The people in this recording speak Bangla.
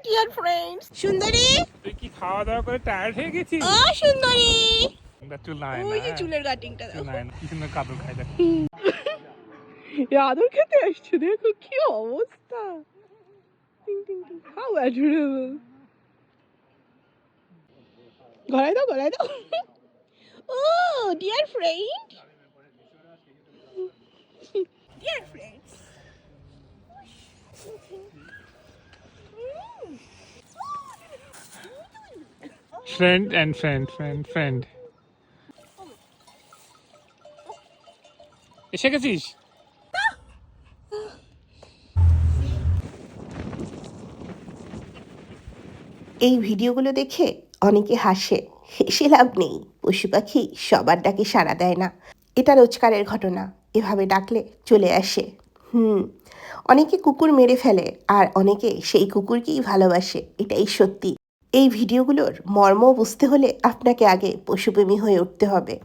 ডিয়ার ফ্রেন্ডস, সুন্দরী তুই কি খাওয়া দাওয়া করে টায়ার্ড হয়ে গেছিস? ও সুন্দরী, চুল নাই ওই যে না, চুলের কাটিংটা চুল নাই না, কি সুন্দর কাদর খাই দেখ। আদর খেতে আসছে, দেখো কি অবস্থা। How adorable. গলায় দাও, গলায় দাও। Oh dear friend, dear friends. Friend and friend friend friend এসে গেছিস? এই ভিডিওগুলো দেখে অনেকে হাসে, হেসে লাভ নেই। পশু পাখি সবার ডাকে সাড়া দেয় না, এটা রোজকারের ঘটনা। এভাবে ডাকলে চলে আসে। অনেকে কুকুর মেরে ফেলে, আর অনেকে সেই কুকুরকেই ভালোবাসে, এটাই সত্যি। এই ভিডিওগুলোর মর্ম বুঝতে হলে আপনাকে আগে পশুপ্রেমী হয়ে উঠতে হবে।